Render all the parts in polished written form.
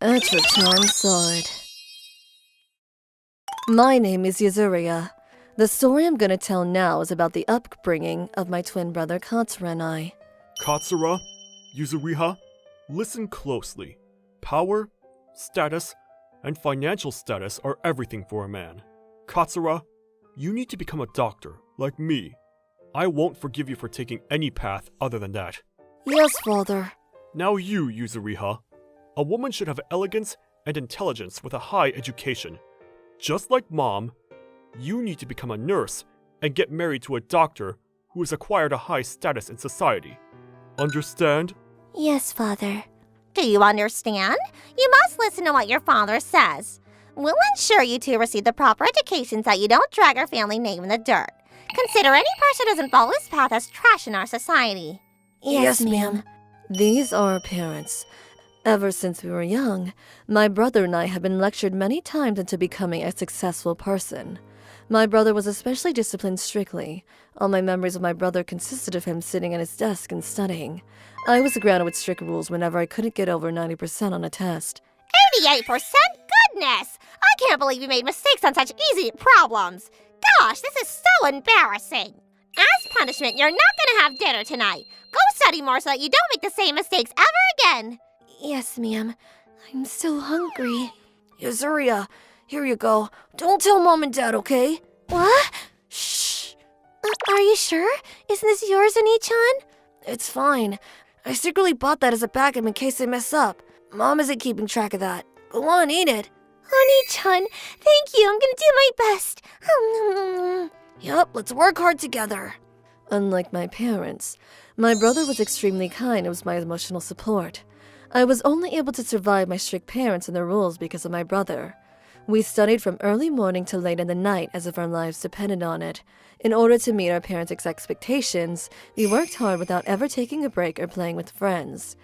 Etra time side. My name is Yuzuria. The story I'm gonna tell now is about the upbringing of my twin brother Katsura and I. Katsura, Yuzuriha, listen closely. Power, status, and financial status are everything for a man. Katsura, you need to become a doctor, like me. I won't forgive you for taking any path other than that. Yes, father. Now you, Yuzuriha. A woman should have elegance and intelligence with a high education. Just like mom, you need to become a nurse and get married to a doctor who has acquired a high status in society. Understand? Yes, father. Do you understand? You must listen to what your father says. We'll ensure you two receive the proper education so that you don't drag our family name in the dirt. Consider any person who doesn't follow this path as trash in our society. Yes, ma'am. These are our parents. Ever since we were young, my brother and I have been lectured many times into becoming a successful person. My brother was especially disciplined strictly. All my memories of my brother consisted of him sitting at his desk and studying. I was grounded with strict rules whenever I couldn't get over 90% on a test. 88%? Goodness! I can't believe you made mistakes on such easy problems. Gosh, this is so embarrassing. As punishment, you're not gonna have dinner tonight. Go study more so that you don't make the same mistakes ever again. Yes, ma'am. I'm so hungry. Yuzuria, here you go. Don't tell mom and dad, okay? What? Shh. Are you sure? Isn't this yours, Oni-chan? It's fine. I secretly bought that as a backup in case I mess up. Mom isn't keeping track of that. Go on, eat it. Oni-chan, thank you. I'm gonna do my best. Yup, let's work hard together. Unlike my parents, my brother was extremely kind and was my emotional support. I was only able to survive my strict parents and their rules because of my brother. We studied from early morning till late in the night as if our lives depended on it. In order to meet our parents' expectations, we worked hard without ever taking a break or playing with friends.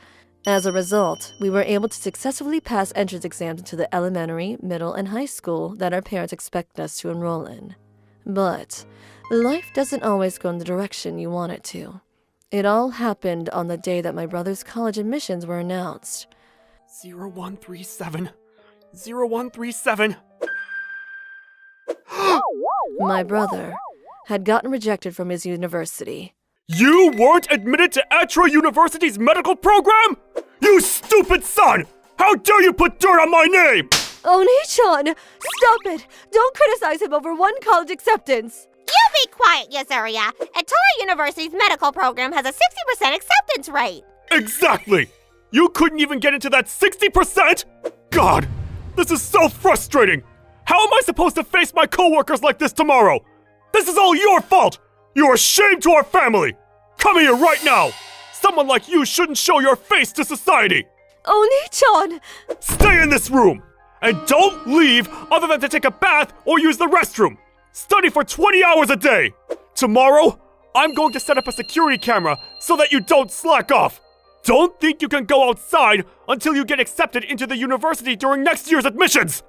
As a result, we were able to successfully pass entrance exams into the elementary, middle, and high school that our parents expected us to enroll in. But life doesn't always go in the direction you want it to. It all happened on the day that my brother's college admissions were announced. 0137. 0137. My brother had gotten rejected from his university. You weren't admitted to Etra University's medical program? You stupid son! How dare you put dirt on my name! Oni-chan, stop it! Don't criticize him over one college acceptance! You be quiet, Yuzuria. Etora University's medical program has a 60% acceptance rate. Exactly! You couldn't even get into that 60%? God, this is so frustrating! How am I supposed to face my coworkers like this tomorrow? This is all your fault! You're a shame to our family! Come here right now! Someone like you shouldn't show your face to society! Oni-chan! Stay in this room! And don't leave other than to take a bath or use the restroom! Study for 20 hours a day! Tomorrow, I'm going to set up a security camera so that you don't slack off! Don't think you can go outside until you get accepted into the university during next year's admissions!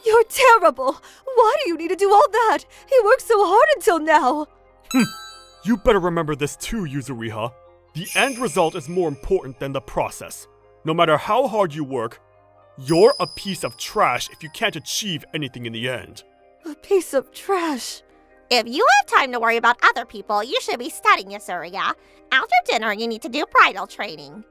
You're terrible! Why do you need to do all that? He worked so hard until now! You better remember this too, Yuzuriha. The end result is more important than the process. No matter how hard you work, you're a piece of trash if you can't achieve anything in the end. A piece of trash. If you have time to worry about other people, you should be studying, Yuzuria. After dinner, you need to do bridal training.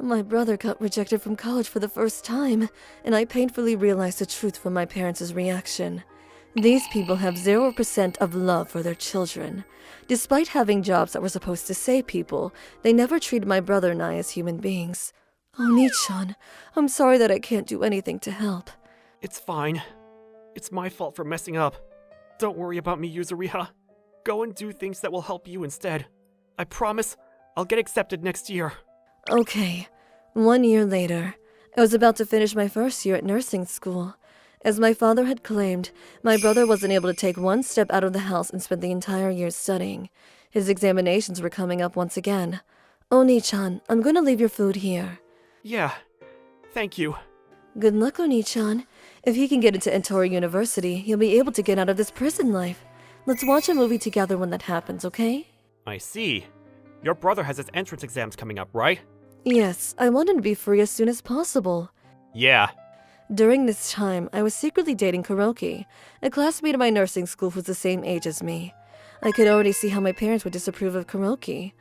My brother got rejected from college for the first time, and I painfully realized the truth from my parents' reaction. These people have 0% of love for their children. Despite having jobs that were supposed to save people, they never treated my brother and I as human beings. Oni-chan, I'm sorry that I can't do anything to help. It's fine. It's my fault for messing up. Don't worry about me, Yuzuriha. Go and do things that will help you instead. I promise I'll get accepted next year. Okay. 1 year later, I was about to finish my first year at nursing school. As my father had claimed, my brother wasn't able to take one step out of the house and spent the entire year studying. His examinations were coming up once again. Oni-chan, I'm going to leave your food here. Yeah, thank you. Good luck, Oni-chan. If he can get into Etora University, he'll be able to get out of this prison life. Let's watch a movie together when that happens, okay? I see. Your brother has his entrance exams coming up, right? Yes, I wanted to be free as soon as possible. Yeah. During this time, I was secretly dating Kuroki, a classmate of my nursing school who was the same age as me. I could already see how my parents would disapprove of Kuroki.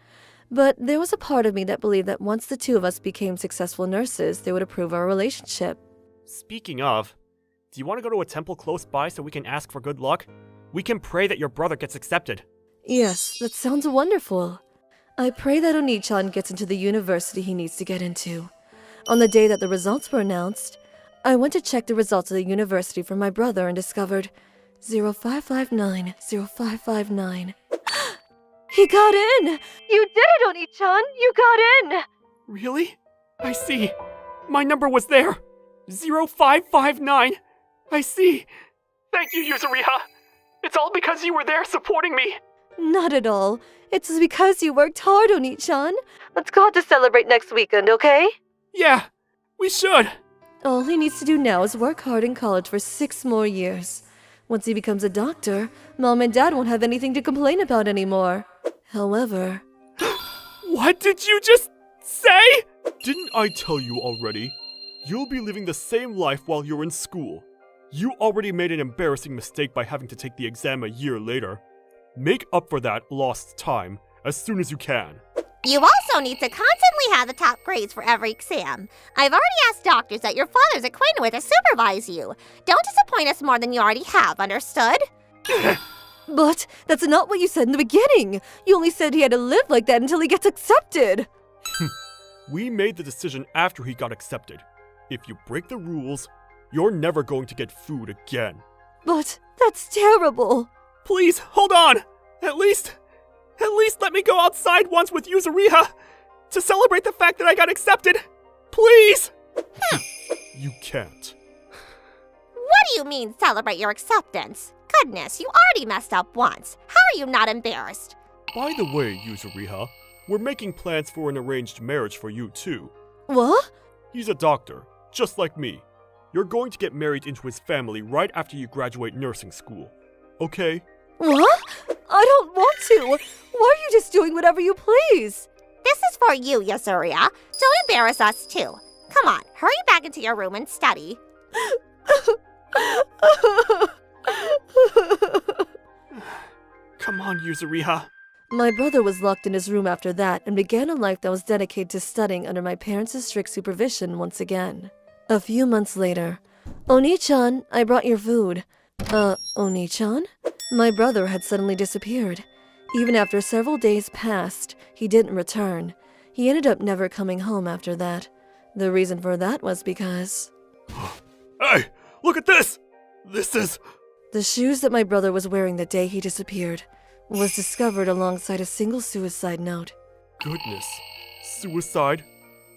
But there was a part of me that believed that once the two of us became successful nurses, they would approve our relationship. Speaking of, do you want to go to a temple close by so we can ask for good luck? We can pray that your brother gets accepted. Yes, that sounds wonderful. I pray that Oni-chan gets into the university he needs to get into. On the day that the results were announced, I went to check the results of the university for my brother and discovered 0559, 0559. He got in! You did it, Oni-chan! You got in! Really? I see. My number was there. 0559. I see. Thank you, Yuzuriha. It's all because you were there supporting me. Not at all. It's because you worked hard, Oni-chan. Let's go out to celebrate next weekend, okay? Yeah, we should. All he needs to do now is work hard in college for 6 more years. Once he becomes a doctor, Mom and Dad won't have anything to complain about anymore. However... What did you just say? Didn't I tell you already? You'll be living the same life while you're in school. You already made an embarrassing mistake by having to take the exam a year later. Make up for that lost time as soon as you can. You also need to constantly have the top grades for every exam. I've already asked doctors that your father's acquainted with to supervise you. Don't disappoint us more than you already have, understood? But that's not what you said in the beginning. You only said he had to live like that until he gets accepted. We made the decision after he got accepted. If you break the rules, you're never going to get food again. But that's terrible. Please, hold on! At least let me go outside once with Yuzuriha to celebrate the fact that I got accepted! Please! You can't. What do you mean, celebrate your acceptance? Goodness, you already messed up once. How are you not embarrassed? By the way, Yuzuriha, we're making plans for an arranged marriage for you too. What? He's a doctor, just like me. You're going to get married into his family right after you graduate nursing school. Okay? What? I don't want to. Why are you just doing whatever you please? This is for you, Yasuria. Don't embarrass us too. Come on, hurry back into your room and study. Come on, Yuzuriha. My brother was locked in his room after that and began a life that was dedicated to studying under my parents' strict supervision once again. A few months later, Oni-chan, I brought your food. Oni-chan? My brother had suddenly disappeared. Even after several days passed, he didn't return. He ended up never coming home after that. The reason for that was because... Hey, look at this! This is... The shoes that my brother was wearing the day he disappeared was discovered alongside a single suicide note. Goodness. Suicide?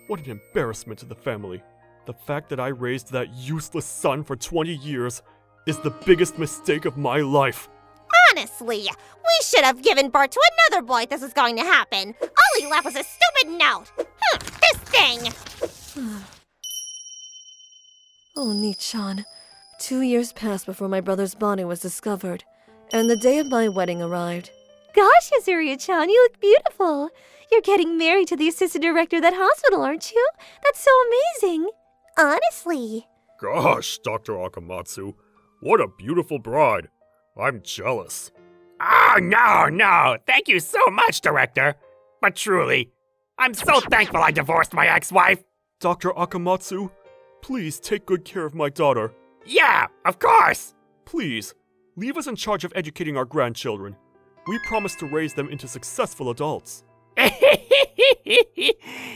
What an embarrassment to the family. The fact that I raised that useless son for 20 years is the biggest mistake of my life. Honestly, we should have given birth to another boy if this was going to happen. All he left was a stupid note. This thing. Oni-chan. 2 years passed before my brother's body was discovered, and the day of my wedding arrived. Gosh, Yuzuriya-chan, you look beautiful. You're getting married to the assistant director of that hospital, aren't you? That's so amazing. Honestly. Gosh, Dr. Akamatsu, what a beautiful bride. I'm jealous. Oh, no. Thank you so much, Director. But truly, I'm so thankful I divorced my ex-wife. Dr. Akamatsu, please take good care of my daughter. Yeah, of course. Please, leave us in charge of educating our grandchildren. We promise to raise them into successful adults.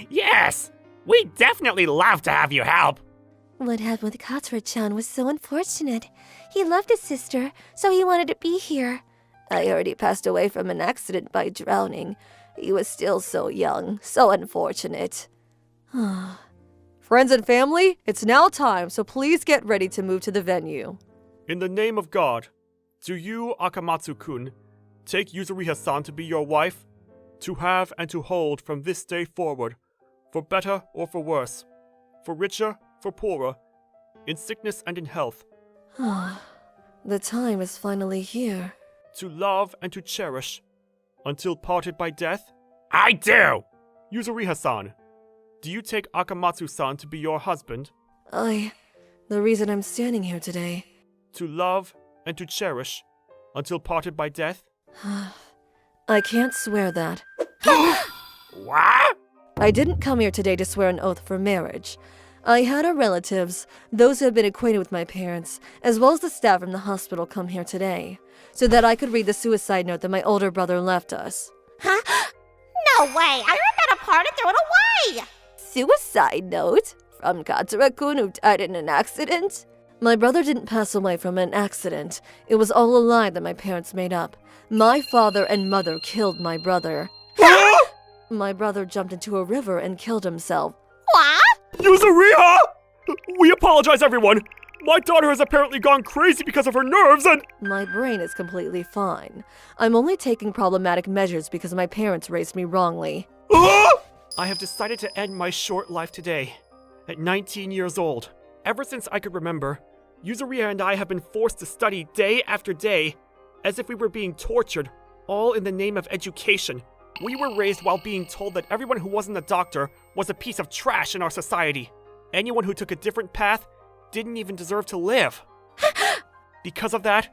Yes, we definitely love to have you help. What happened with Katsura-chan was so unfortunate. He loved his sister, so he wanted to be here. I already passed away from an accident by drowning. He was still so young, so unfortunate. Friends and family, it's now time, so please get ready to move to the venue. In the name of God, do you, Akamatsu-kun, take Yuzuriha-san to be your wife, to have and to hold from this day forward, for better or for worse, for richer, for poorer, in sickness and in health, The time is finally here. to love and to cherish, until parted by death? I do. Yuzuriha-san, do you take Akamatsu-san to be your husband? The reason I'm standing here today. To love and to cherish until parted by death? I can't swear that. What? I didn't come here today to swear an oath for marriage. I had our relatives, those who have been acquainted with my parents, as well as the staff from the hospital come here today, so that I could read the suicide note that my older brother left us. Huh? No way! I ripped that apart and threw it away! Suicide note? From Katsura-kun who died in an accident? My brother didn't pass away from an accident. It was all a lie that my parents made up. My father and mother killed my brother. My brother jumped into a river and killed himself. What? Yuzuriha! We apologize, everyone! My daughter has apparently gone crazy because of her nerves and— My brain is completely fine. I'm only taking problematic measures because my parents raised me wrongly. I have decided to end my short life today, at 19 years old. Ever since I could remember, Yuzuriha and I have been forced to study day after day, as if we were being tortured, all in the name of education. We were raised while being told that everyone who wasn't a doctor was a piece of trash in our society. Anyone who took a different path didn't even deserve to live. Because of that,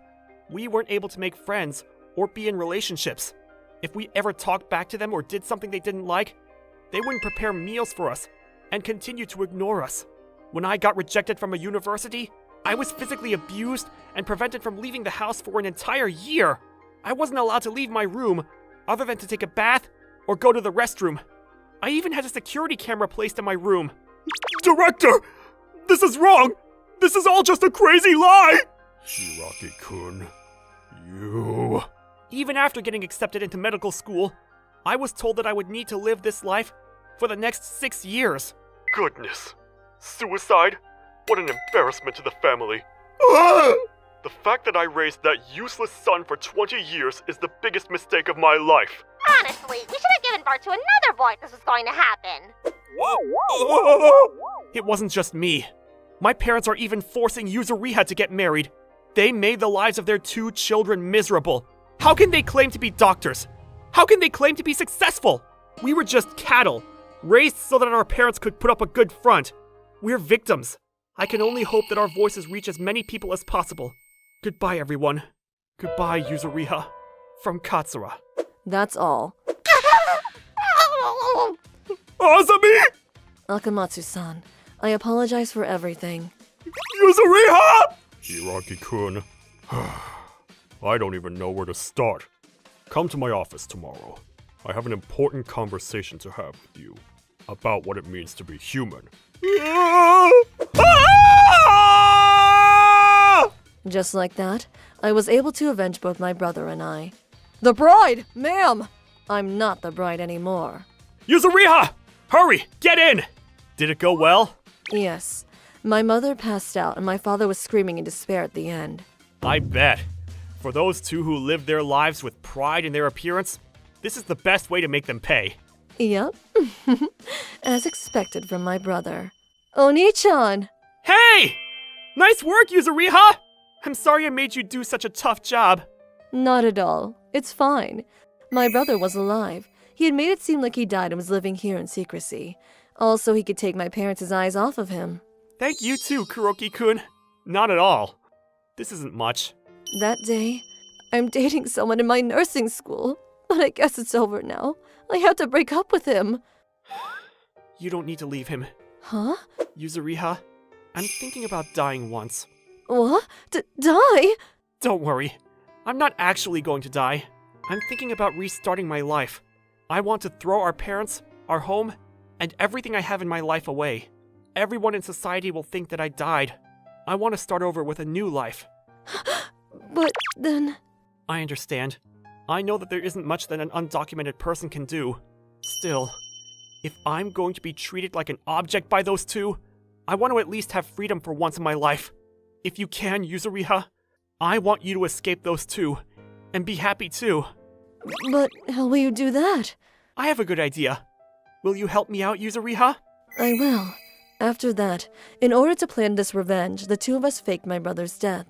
we weren't able to make friends or be in relationships. If we ever talked back to them or did something they didn't like, they wouldn't prepare meals for us and continue to ignore us. When I got rejected from a university, I was physically abused and prevented from leaving the house for an entire year. I wasn't allowed to leave my room other than to take a bath or go to the restroom. I even had a security camera placed in my room. Director! This is wrong! This is all just a crazy lie! Shiraki-kun, you... Even after getting accepted into medical school, I was told that I would need to live this life for the next 6 years. Goodness. Suicide? What an embarrassment to the family. The fact that I raised that useless son for 20 years is the biggest mistake of my life. Honestly, we should have given birth to another boy if this was going to happen. It wasn't just me. My parents are even forcing Yuzuriha to get married. They made the lives of their 2 children miserable. How can they claim to be doctors? How can they claim to be successful? We were just cattle, raised so that our parents could put up a good front. We're victims. I can only hope that our voices reach as many people as possible. Goodbye, everyone. Goodbye, Yuzuriha. From Katsura. That's all. Azami! Akamatsu-san, I apologize for everything. Yuzuriha! Hiraki-kun. I don't even know where to start. Come to my office tomorrow. I have an important conversation to have with you about what it means to be human. Just like that, I was able to avenge both my brother and I. The bride! Ma'am! I'm not the bride anymore. Yuzuriha! Hurry! Get in! Did it go well? Yes. My mother passed out and my father was screaming in despair at the end. I bet. For those 2 who live their lives with pride in their appearance, this is the best way to make them pay. Yep. As expected from my brother. Oni-chan! Hey! Nice work, Yuzuriha! I'm sorry I made you do such a tough job. Not at all. It's fine. My brother was alive. He had made it seem like he died and was living here in secrecy. Also, he could take my parents' eyes off of him. Thank you too, Kuroki-kun. Not at all. This isn't much. That day, I'm dating someone in my nursing school. But I guess it's over now. I have to break up with him. You don't need to leave him. Huh? Yuzuriha, I'm thinking about dying once. What? Die? Don't worry. I'm not actually going to die. I'm thinking about restarting my life. I want to throw our parents, our home, and everything I have in my life away. Everyone in society will think that I died. I want to start over with a new life. But then... I understand. I know that there isn't much that an undocumented person can do. Still, if I'm going to be treated like an object by those 2, I want to at least have freedom for once in my life. If you can, Yuzuriha, I want you to escape those 2, and be happy too. But how will you do that? I have a good idea. Will you help me out, Yuzuriha? I will. After that, in order to plan this revenge, the 2 of us faked my brother's death.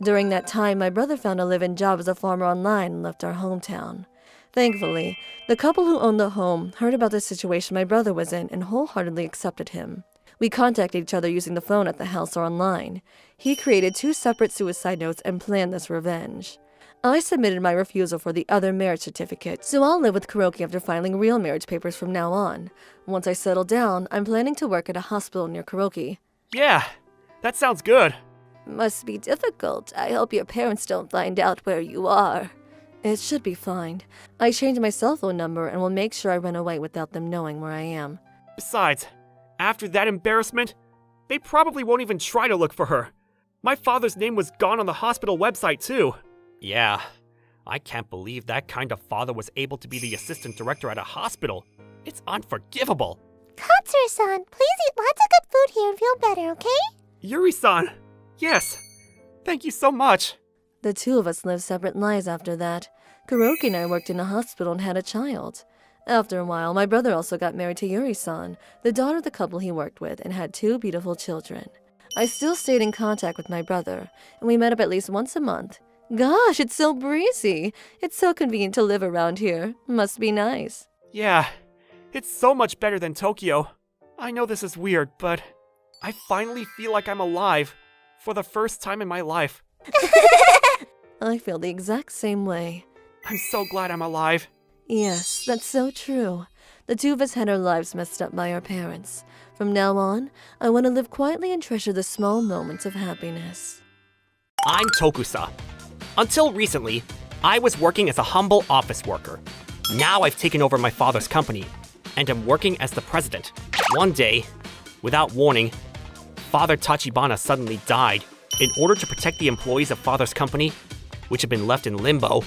During that time, my brother found a live-in job as a farmer online and left our hometown. Thankfully, the couple who owned the home heard about the situation my brother was in and wholeheartedly accepted him. We contacted each other using the phone at the house or online. He created 2 separate suicide notes and planned this revenge. I submitted my refusal for the other marriage certificate, so I'll live with Kuroki after filing real marriage papers from now on. Once I settle down, I'm planning to work at a hospital near Kuroki. Yeah, that sounds good. Must be difficult. I hope your parents don't find out where you are. It should be fine. I changed my cell phone number and will make sure I run away without them knowing where I am. Besides, after that embarrassment, they probably won't even try to look for her. My father's name was gone on the hospital website too. Yeah, I can't believe that kind of father was able to be the assistant director at a hospital. It's unforgivable. Katsuru-san, please eat lots of good food here and feel better, okay? Yuri-san, yes. Thank you so much. The 2 of us lived separate lives after that. Kuroki and I worked in a hospital and had a child. After a while, my brother also got married to Yuri-san, the daughter of the couple he worked with, and had 2 beautiful children. I still stayed in contact with my brother, and we met up at least once a month. Gosh, it's so breezy. It's so convenient to live around here. Must be nice. Yeah, it's so much better than Tokyo. I know this is weird, but I finally feel like I'm alive for the first time in my life. I feel the exact same way. I'm so glad I'm alive. Yes, that's so true. The 2 of us had our lives messed up by our parents. From now on, I want to live quietly and treasure the small moments of happiness. I'm Tokusa. Until recently, I was working as a humble office worker. Now I've taken over my father's company, and am working as the president. One day, without warning, Father Tachibana suddenly died. In order to protect the employees of Father's company, which had been left in limbo,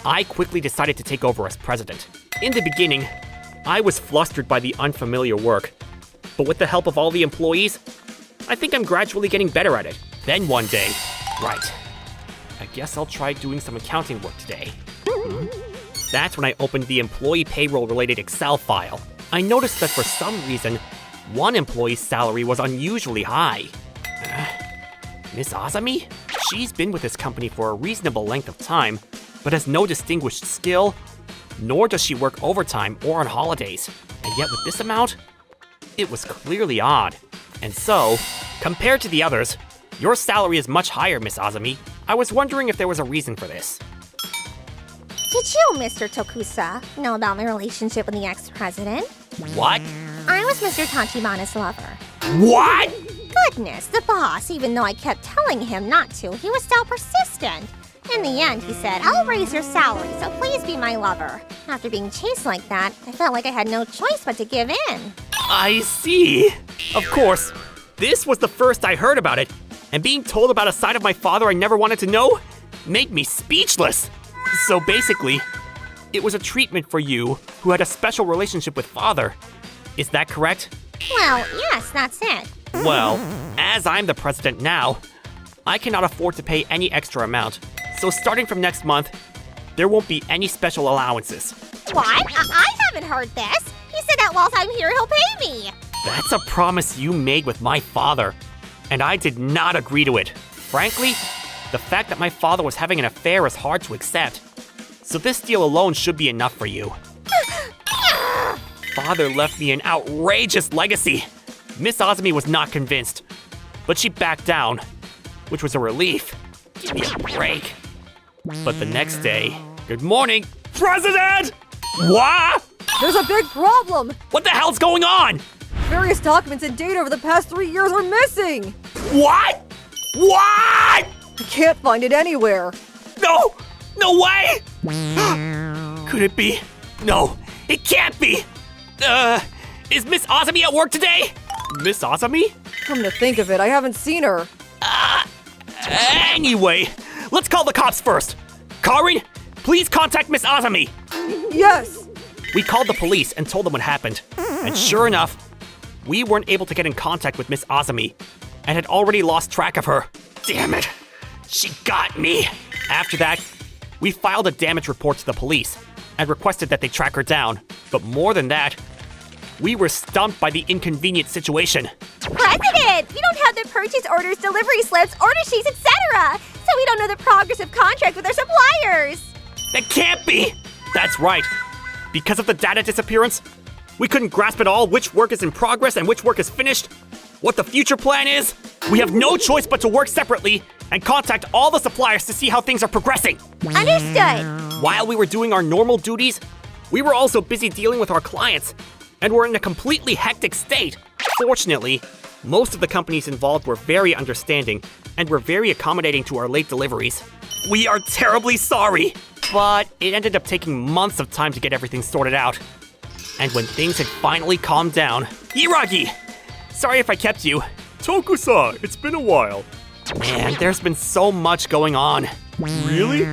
I quickly decided to take over as president. In the beginning, I was flustered by the unfamiliar work, but with the help of all the employees, I think I'm gradually getting better at it. Then one day, right, I guess I'll try doing some accounting work today. That's when I opened the employee payroll-related Excel file. I noticed that for some reason, one employee's salary was unusually high. Miss Azami? She's been with this company for a reasonable length of time, but has no distinguished skill, nor does she work overtime or on holidays. And yet with this amount, it was clearly odd. And so, compared to the others, your salary is much higher, Miss Azami. I was wondering if there was a reason for this. Did you, Mr. Tokusa, know about my relationship with the ex-president? What? I was Mr. Tachibana's lover. What? Goodness, the boss, even though I kept telling him not to, he was still persistent. In the end, he said, I'll raise your salary, so please be my lover. After being chased like that, I felt like I had no choice but to give in. I see. Of course, this was the first I heard about it, and being told about a side of my father I never wanted to know made me speechless. So basically, it was a treatment for you who had a special relationship with Father. Is that correct? Well, yes, that's it. Well, as I'm the president now, I cannot afford to pay any extra amount. So starting from next month, there won't be any special allowances. What? I haven't heard this. He said that whilst I'm here, he'll pay me. That's a promise you made with my father, and I did not agree to it. Frankly, the fact that my father was having an affair is hard to accept. So this deal alone should be enough for you. Father left me an outrageous legacy. Miss Azumi was not convinced, but she backed down, which was a relief. Give me a break. But the next day, good morning, President! what? There's a big problem! What the hell's going on? Various documents and data over the past 3 years are missing! What? What? I can't find it anywhere. No! No way! Could it be? No, it can't be! Is Miss Azumi at work today? Miss Azami? Come to think of it, I haven't seen her. Anyway, let's call the cops first. Karin, please contact Miss Azumi. Yes! We called the police and told them what happened. And sure enough, we weren't able to get in contact with Miss Azumi and had already lost track of her. Damn it, she got me. After that, we filed a damage report to the police and requested that they track her down. But more than that, we were stumped by the inconvenient situation. President! We don't have the purchase orders, delivery slips, order sheets, etc. So we don't know the progress of contract with our suppliers. That can't be! That's right. Because of the data disappearance, we couldn't grasp at all which work is in progress and which work is finished. What the future plan is, we have no choice but to work separately and contact all the suppliers to see how things are progressing. Understood. While we were doing our normal duties, we were also busy dealing with our clients and were in a completely hectic state. Fortunately, most of the companies involved were very understanding and were very accommodating to our late deliveries. We are terribly sorry, but it ended up taking months of time to get everything sorted out. And when things had finally calmed down, Hiragi! Sorry if I kept you. Tokusa, it's been a while. Man, there's been so much going on. Really?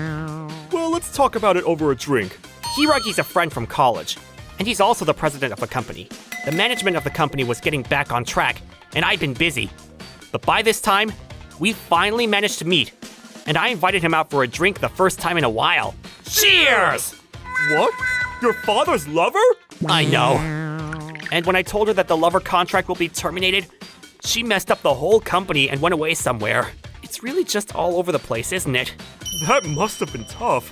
Well, let's talk about it over a drink. Hiragi's a friend from college, and he's also the president of the company. The management of the company was getting back on track, and I'd been busy. But by this time, we finally managed to meet, and I invited him out for a drink the first time in a while. Cheers! What? Your father's lover? I know. And when I told her that the lover contract will be terminated, she messed up the whole company and went away somewhere. It's really just all over the place, isn't it? That must have been tough.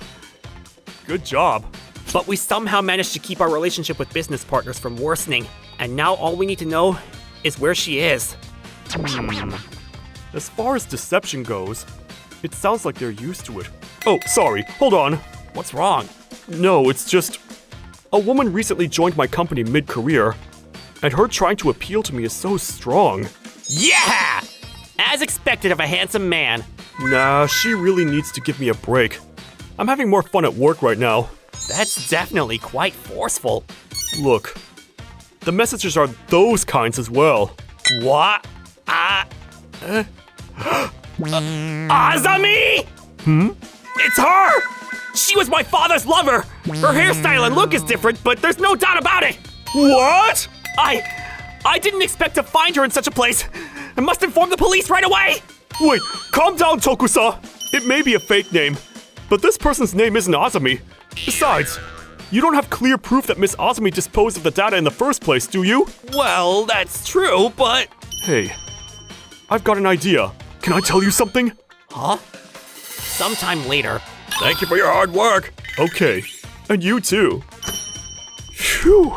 Good job. But we somehow managed to keep our relationship with business partners from worsening, and now all we need to know is where she is. As far as deception goes, it sounds like they're used to it. Oh, sorry, hold on. What's wrong? No, it's just... A woman recently joined my company mid-career, and her trying to appeal to me is so strong. Yeah! As expected of a handsome man. Nah, she really needs to give me a break. I'm having more fun at work right now. That's definitely quite forceful. Look, the messages are those kinds as well. What? Azami! It's her! She was my father's lover! Her hairstyle and look is different, but there's no doubt about it! What? I didn't expect to find her in such a place! I must inform the police right away! Wait, calm down, Tokusa! It may be a fake name, but this person's name isn't Azami. Besides, you don't have clear proof that Miss Azami disposed of the data in the first place, do you? Well, that's true, but... Hey, I've got an idea. Can I tell you something? Huh? Sometime later. Thank you for your hard work. Okay, and you too. Phew.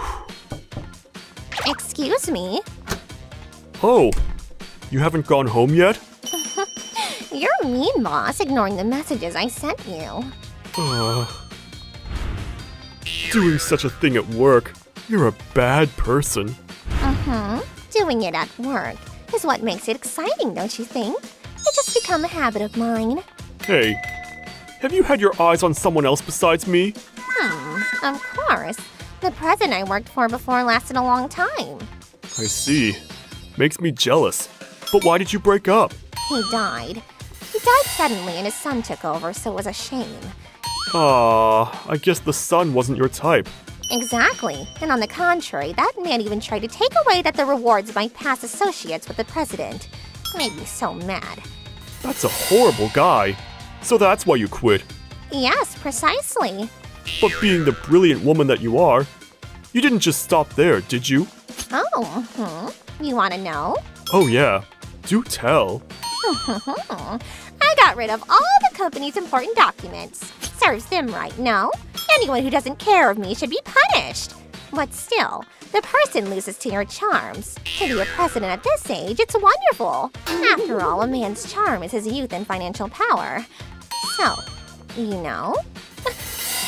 Excuse me. Oh, you haven't gone home yet? You're mean, boss, ignoring the messages I sent you. Doing such a thing at work. You're a bad person. Doing it at work is what makes it exciting, don't you think? It's just become a habit of mine. Hey, have you had your eyes on someone else besides me? Of course. The president I worked for before lasted a long time. I see. Makes me jealous. But why did you break up? He died. He died suddenly and his son took over, so it was a shame. I guess the son wasn't your type. Exactly. And on the contrary, that man even tried to take away the rewards of my past associates with the president. Made me so mad. That's a horrible guy. So that's why you quit. Yes, precisely. But being the brilliant woman that you are, you didn't just stop there, did you? Oh, you want to know? Oh yeah, do tell. I got rid of all the company's important documents. Serves them right, no? Anyone who doesn't care of me should be punished. But still, the person loses to your charms. To be a president at this age, it's wonderful. After all, a man's charm is his youth and financial power. So, you know?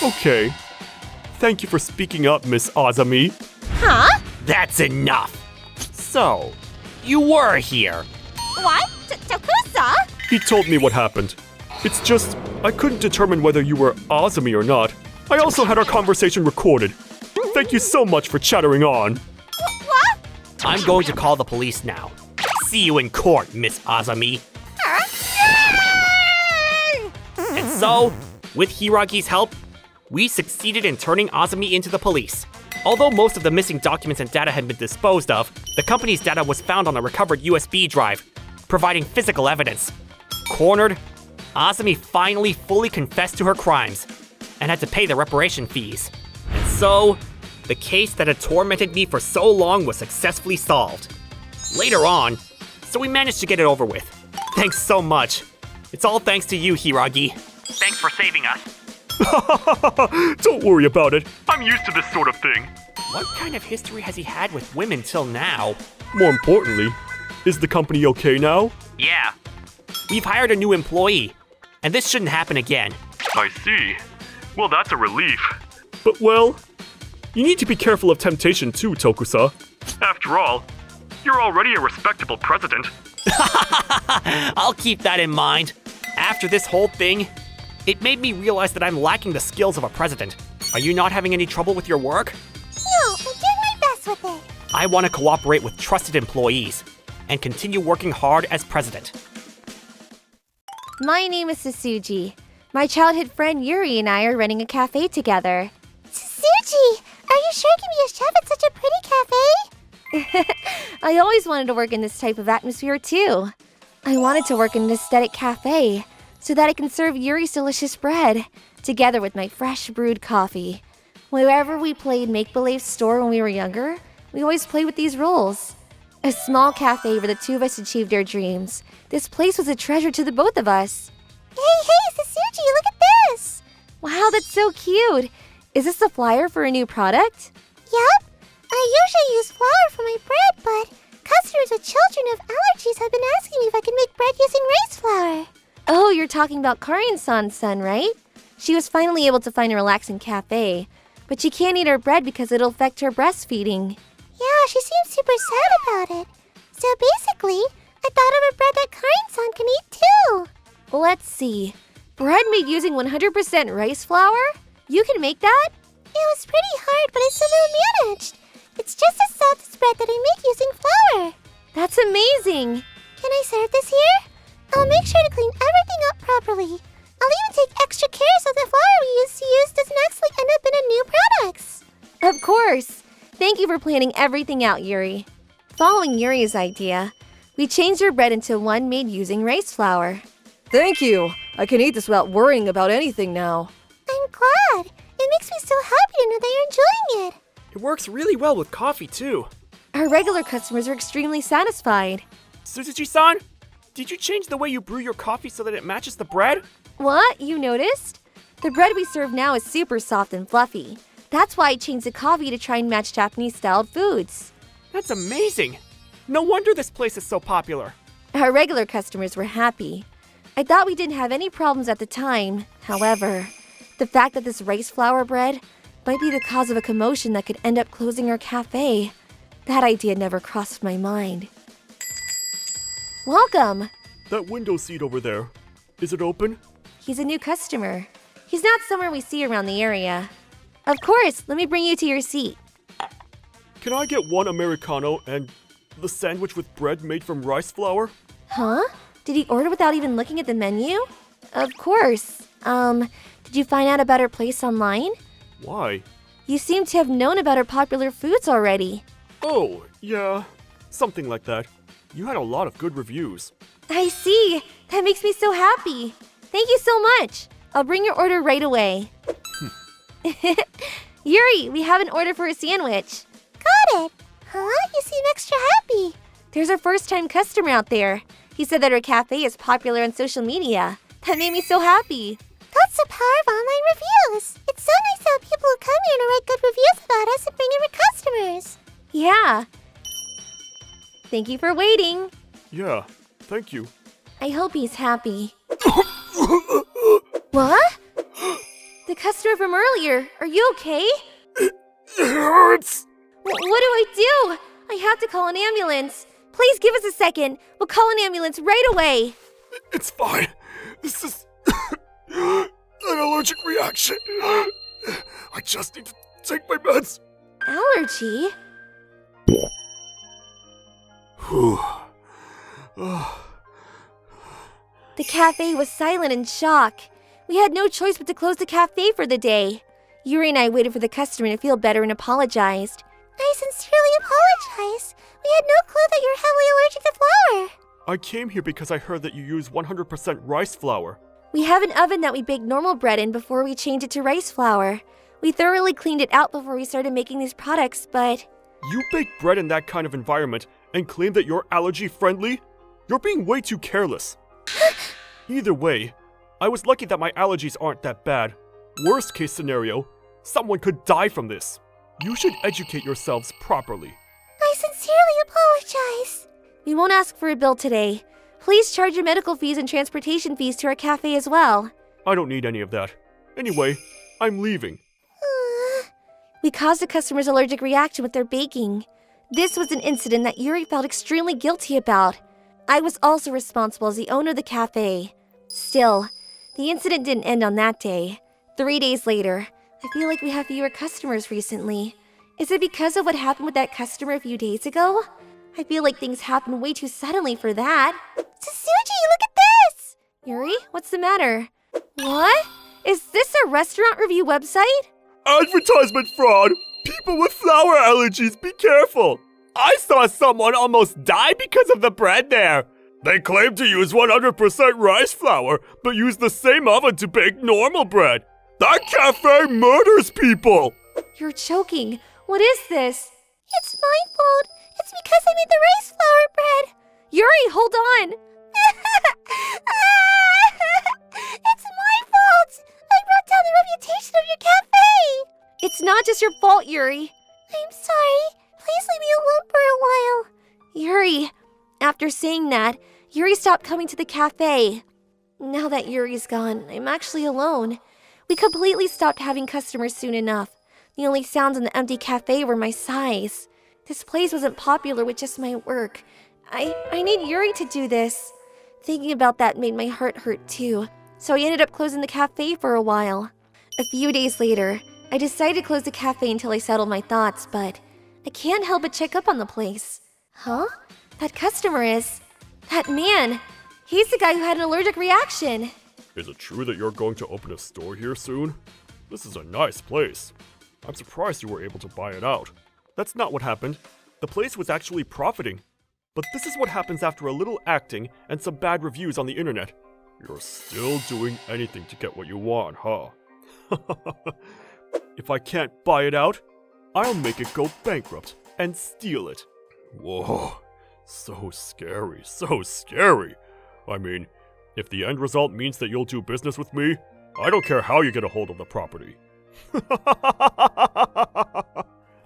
Okay. Thank you for speaking up, Miss Azami. Huh? That's enough! So, you were here. What? Tokusa? He told me what happened. It's just, I couldn't determine whether you were Azami or not. I also had our conversation recorded. Thank you so much for chattering on. What? I'm going to call the police now. See you in court, Miss Azami. And so, with Hiragi's help, we succeeded in turning Azami into the police. Although most of the missing documents and data had been disposed of, the company's data was found on a recovered USB drive, providing physical evidence. Cornered, Azami finally fully confessed to her crimes and had to pay the reparation fees. And so, the case that had tormented me for so long was successfully solved. Later on, so we managed to get it over with. Thanks so much. It's all thanks to you, Hiragi. Thanks for saving us. Don't worry about it. I'm used to this sort of thing. What kind of history has he had with women till now? More importantly, is the company okay now? Yeah. We've hired a new employee, and this shouldn't happen again. I see. Well, that's a relief. But well, you need to be careful of temptation too, Tokusa. After all, you're already a respectable president. I'll keep that in mind. After this whole thing, it made me realize that I'm lacking the skills of a president. Are you not having any trouble with your work? No, I'm doing my best with it. I want to cooperate with trusted employees and continue working hard as president. My name is Sasuji. My childhood friend Yuri and I are running a cafe together. Suji, are you sure you can be a chef at such a pretty cafe? I always wanted to work in this type of atmosphere too. I wanted to work in an aesthetic cafe so that I can serve Yuri's delicious bread together with my fresh brewed coffee. Wherever we played make-believe store when we were younger, we always played with these roles. A small cafe where the two of us achieved our dreams. This place was a treasure to the both of us. Hey, Suji, look at this! Wow, that's so cute! Is this the flyer for a new product? Yup. I usually use flour for my bread, but customers with children of allergies have been asking me if I can make bread using rice flour. Oh, you're talking about Karin-san's son, right? She was finally able to find a relaxing cafe, but she can't eat her bread because it'll affect her breastfeeding. Yeah, she seems super sad about it. So basically, I thought of a bread that Karin-san can eat too. Let's see. Bread made using 100% rice flour? You can make that? It was pretty hard, but I somehow managed. It's just as soft as bread that I make using flour. That's amazing! Can I serve this here? I'll make sure to clean everything up properly. I'll even take extra care so the flour we used to use doesn't actually end up in a new products. Of course! Thank you for planning everything out, Yuri. Following Yuri's idea, we changed our bread into one made using rice flour. Thank you. I can eat this without worrying about anything now. I'm glad. It makes me so happy to know that you're enjoying it. It works really well with coffee, too. Our regular customers are extremely satisfied. Suzuki-san, did you change the way you brew your coffee so that it matches the bread? What? You noticed? The bread we serve now is super soft and fluffy. That's why I changed the coffee to try and match Japanese-styled foods. That's amazing. No wonder this place is so popular. Our regular customers were happy. I thought we didn't have any problems at the time. However, the fact that this rice flour bread might be the cause of a commotion that could end up closing our cafe. That idea never crossed my mind. Welcome! That window seat over there, is it open? He's a new customer. He's not someone we see around the area. Of course, let me bring you to your seat. Can I get one Americano and the sandwich with bread made from rice flour? Huh? Did he order without even looking at the menu? Of course. Did you find out about our place online? Why? You seem to have known about our popular foods already. Oh, yeah, something like that. You had a lot of good reviews. I see. That makes me so happy. Thank you so much. I'll bring your order right away. Yuri, we have an order for a sandwich. Got it. Huh? You seem extra happy. There's our first-time customer out there. He said that our cafe is popular on social media. That made me so happy. That's the power of online reviews. It's so nice how people who come here to write good reviews about us and bring in more customers. Yeah. Thank you for waiting. Yeah, thank you. I hope he's happy. What? The customer from earlier. Are you okay? It hurts! What do I do? I have to call an ambulance. Please give us a second. We'll call an ambulance right away. It's fine. This is an allergic reaction. I just need to take my meds. Allergy? Whew. The cafe was silent in shock. We had no choice but to close the cafe for the day. Yuri and I waited for the customer to feel better and apologized. I sincerely apologize. We had no clue that you're heavily allergic to flour. I came here because I heard that you use 100% rice flour. We have an oven that we bake normal bread in before we change it to rice flour. We thoroughly cleaned it out before we started making these products, but... You bake bread in that kind of environment and claim that you're allergy-friendly? You're being way too careless. Either way, I was lucky that my allergies aren't that bad. Worst case scenario, someone could die from this. You should educate yourselves properly. I sincerely apologize. We won't ask for a bill today. Please charge your medical fees and transportation fees to our cafe as well. I don't need any of that. Anyway, I'm leaving. We caused a customer's allergic reaction with their baking. This was an incident that Yuri felt extremely guilty about. I was also responsible as the owner of the cafe. Still, the incident didn't end on that day. 3 days later, I feel like we have fewer customers recently. Is it because of what happened with that customer a few days ago? I feel like things happened way too suddenly for that. Susuji, look at this! Yuri, what's the matter? What? Is this a restaurant review website? Advertisement fraud! People with flour allergies, be careful! I saw someone almost die because of the bread there! They claim to use 100% rice flour, but use the same oven to bake normal bread! That cafe murders people! You're joking. What is this? It's my fault. It's because I made the rice flour bread. Yuri, hold on! It's my fault! I brought down the reputation of your cafe! It's not just your fault, Yuri. I'm sorry. Please leave me alone for a while. Yuri. After saying that, Yuri stopped coming to the cafe. Now that Yuri's gone, I'm actually alone. We completely stopped having customers soon enough. The only sounds in the empty cafe were my sighs. This place wasn't popular with just my work. I need Yuri to do this. Thinking about that made my heart hurt too, so I ended up closing the cafe for a while. A few days later, I decided to close the cafe until I settled my thoughts, but I can't help but check up on the place. Huh? That customer is... that man! He's the guy who had an allergic reaction. Is it true that you're going to open a store here soon? This is a nice place. I'm surprised you were able to buy it out. That's not what happened. The place was actually profiting. But this is what happens after a little acting and some bad reviews on the internet. You're still doing anything to get what you want, huh? If I can't buy it out, I'll make it go bankrupt and steal it. Whoa, so scary, so scary. I mean, if the end result means that you'll do business with me, I don't care how you get a hold of the property.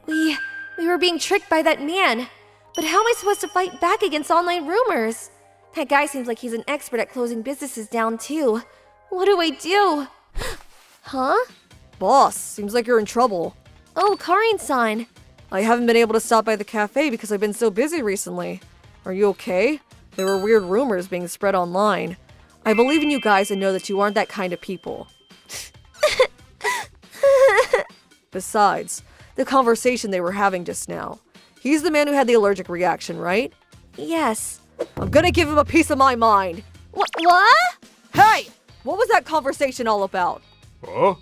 We were being tricked by that man. But how am I supposed to fight back against online rumors? That guy seems like he's an expert at closing businesses down too. What do I do? Huh? Boss, seems like you're in trouble. Oh, Karin-san. I haven't been able to stop by the cafe because I've been so busy recently. Are you okay? There were weird rumors being spread online. I believe in you guys and know that you aren't that kind of people. Besides, the conversation they were having just now. He's the man who had the allergic reaction, right? Yes. I'm gonna give him a piece of my mind. What? Hey! What was that conversation all about? Huh?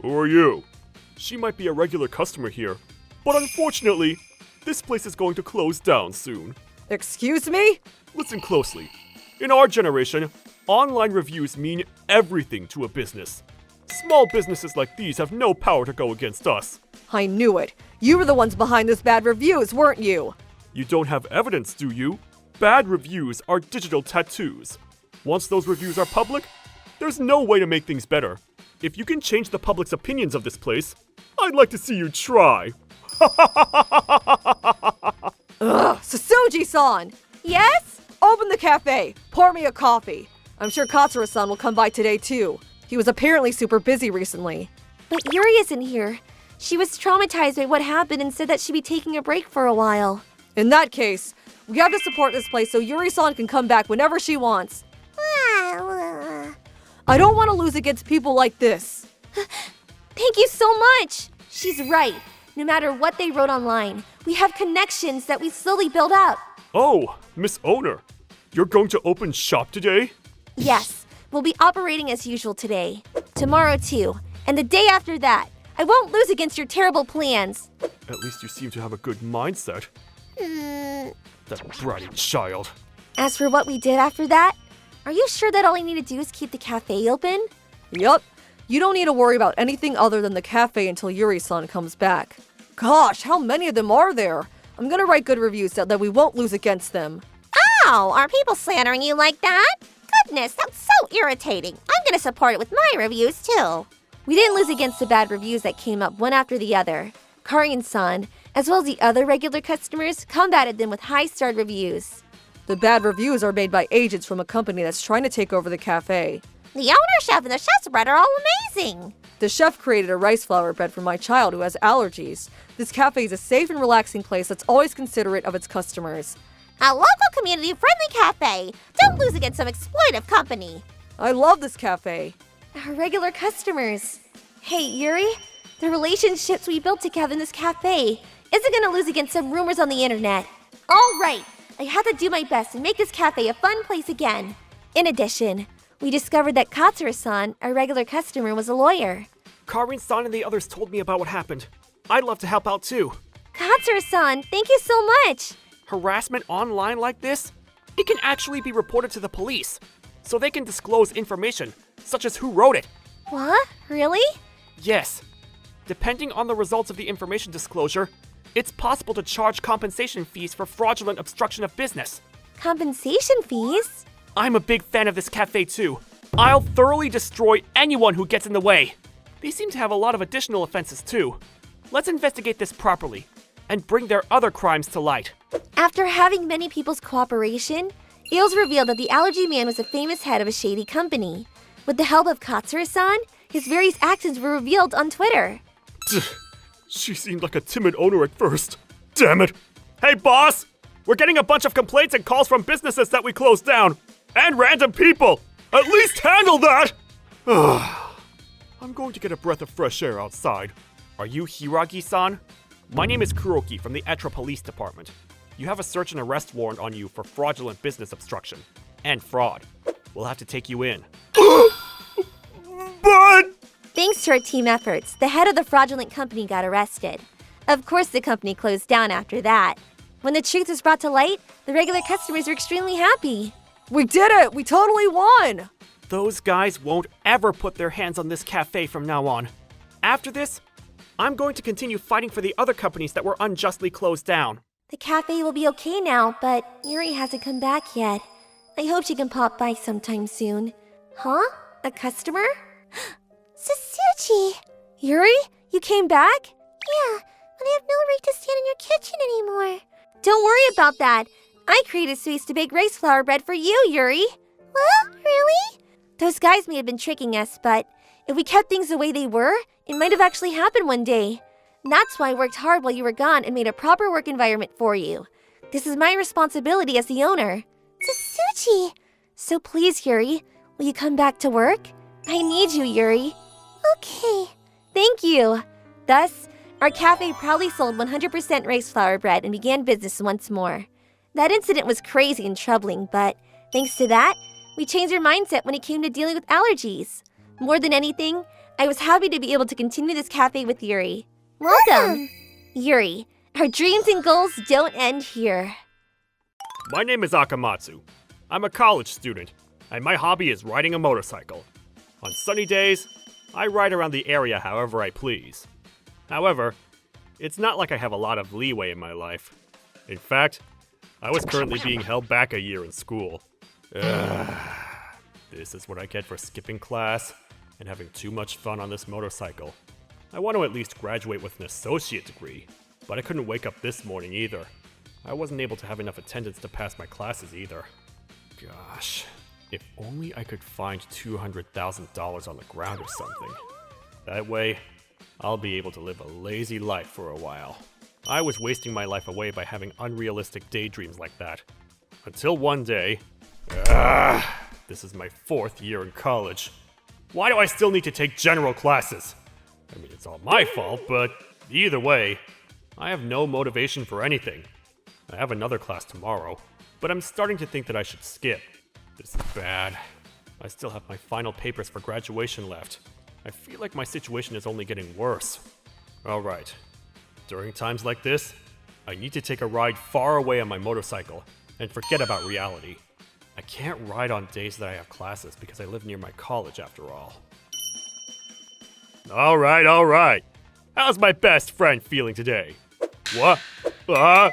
Who are you? She might be a regular customer here, but unfortunately, this place is going to close down soon. Excuse me? Listen closely. In our generation, online reviews mean everything to a business. Small businesses like these have no power to go against us. I knew it. You were the ones behind those bad reviews, weren't you? You don't have evidence, do you? Bad reviews are digital tattoos. Once those reviews are public, there's no way to make things better. If you can change the public's opinions of this place, I'd like to see you try. Ugh, Susuji-san! Yes? Open the cafe. Pour me a coffee. I'm sure Katsura-san will come by today too. He was apparently super busy recently. But Yuri isn't here. She was traumatized by what happened and said that she'd be taking a break for a while. In that case, we have to support this place so Yuri-san can come back whenever she wants. I don't want to lose against people like this. Thank you so much! She's right. No matter what they wrote online, we have connections that we slowly build up. Oh, Miss Owner, you're going to open shop today? Yes, we'll be operating as usual today. Tomorrow too. And the day after that. I won't lose against your terrible plans. At least you seem to have a good mindset. That bratty child. As for what we did after that, are you sure that all I need to do is keep the cafe open? Yup. You don't need to worry about anything other than the cafe until Yuri-san comes back. Gosh, how many of them are there? I'm gonna write good reviews so that we won't lose against them. Oh, are people slandering you like that? Goodness, that's so irritating. I'm gonna support it with my reviews too. We didn't lose against the bad reviews that came up one after the other. Karian-san, as well as the other regular customers, combated them with high-starred reviews. The bad reviews are made by agents from a company that's trying to take over the cafe. The owner, chef, and the chef's bread are all amazing. The chef created a rice flour bread for my child who has allergies. This cafe is a safe and relaxing place that's always considerate of its customers. A local community-friendly cafe. Don't lose against some exploitive company. I love this cafe. Our regular customers. Hey, Yuri, the relationships we built together in this cafe isn't gonna lose against some rumors on the internet. All right, I have to do my best and make this cafe a fun place again. In addition, we discovered that Katsura-san, our regular customer, was a lawyer. Karin-san and the others told me about what happened. I'd love to help out too. Katsura-san, thank you so much. Harassment online like this? It can actually be reported to the police, so they can disclose information, such as who wrote it. What? Really? Yes. Depending on the results of the information disclosure, it's possible to charge compensation fees for fraudulent obstruction of business. Compensation fees? I'm a big fan of this cafe too. I'll thoroughly destroy anyone who gets in the way. They seem to have a lot of additional offenses too. Let's investigate this properly and bring their other crimes to light. After having many people's cooperation, it was revealed that the allergy man was a famous head of a shady company. With the help of Katsura-san, his various actions were revealed on Twitter. She seemed like a timid owner at first. Damn it. Hey, boss! We're getting a bunch of complaints and calls from businesses that we closed down. And random people! At least handle that! I'm going to get a breath of fresh air outside. Are you Hiragi-san? My name is Kuroki from the Etra Police Department. You have a search and arrest warrant on you for fraudulent business obstruction and fraud. We'll have to take you in. But... Thanks to our team efforts, the head of the fraudulent company got arrested. Of course, the company closed down after that. When the truth was brought to light, the regular customers were extremely happy. We did it! We totally won! Those guys won't ever put their hands on this cafe from now on. After this, I'm going to continue fighting for the other companies that were unjustly closed down. The cafe will be okay now, but Yuri hasn't come back yet. I hope she can pop by sometime soon. Huh? A customer? Sasuchi! Yuri? You came back? Yeah, but I have no right to stand in your kitchen anymore. Don't worry about that. I created space to bake rice flour bread for you, Yuri. What? Really? Those guys may have been tricking us, but if we kept things the way they were, it might have actually happened one day. That's why I worked hard while you were gone and made a proper work environment for you. This is my responsibility as the owner. Sasuchi! So please, Yuri, will you come back to work? I need you, Yuri. Okay. Thank you. Thus, our cafe proudly sold 100% rice flour bread and began business once more. That incident was crazy and troubling, but thanks to that, we changed our mindset when it came to dealing with allergies. More than anything, I was happy to be able to continue this cafe with Yuri. Welcome! Yuri, our dreams and goals don't end here. My name is Akamatsu. I'm a college student, and my hobby is riding a motorcycle. On sunny days, I ride around the area however I please. However, it's not like I have a lot of leeway in my life. In fact, I was currently being held back a year in school. This is what I get for skipping class and having too much fun on this motorcycle. I want to at least graduate with an associate degree, but I couldn't wake up this morning either. I wasn't able to have enough attendance to pass my classes either. Gosh, if only I could find $200,000 on the ground or something. That way, I'll be able to live a lazy life for a while. I was wasting my life away by having unrealistic daydreams like that. Until one day... this is my 4th year in college. Why do I still need to take general classes? I mean, it's all my fault, but either way, I have no motivation for anything. I have another class tomorrow, but I'm starting to think that I should skip. This is bad. I still have my final papers for graduation left. I feel like my situation is only getting worse. Alright, during times like this, I need to take a ride far away on my motorcycle and forget about reality. I can't ride on days that I have classes because I live near my college after all. Alright. How's my best friend feeling today? What? What?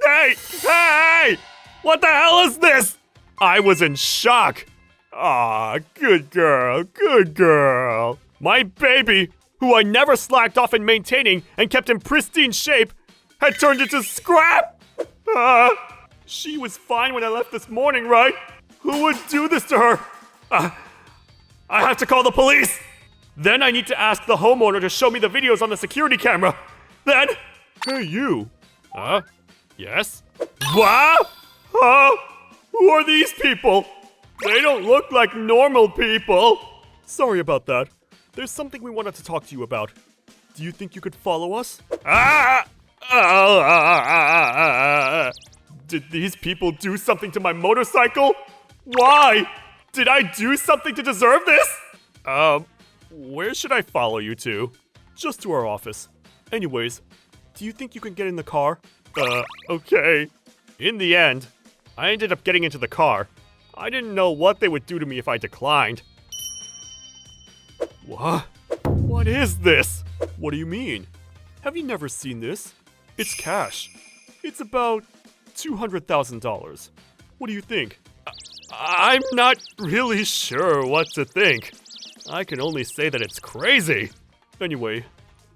Hey! What the hell is this? I was in shock. Ah, good girl, good girl. My baby, who I never slacked off in maintaining and kept in pristine shape, had turned into scrap. She was fine when I left this morning, right? Who would do this to her? I have to call the police. Then I need to ask the homeowner to show me the videos on the security camera. Then, hey you. Yes? What? Who are these people? They don't look like normal people. Sorry about that. There's something we wanted to talk to you about. Do you think you could follow us? Did these people do something to my motorcycle? Why? Did I do something to deserve this? Where should I follow you to? Just to our office. Anyways, do you think you can get in the car? Okay. In the end, I ended up getting into the car. I didn't know what they would do to me if I declined. What? What is this? What do you mean? Have you never seen this? It's cash. It's about $200,000. What do you think? I'm not really sure what to think. I can only say that it's crazy. Anyway,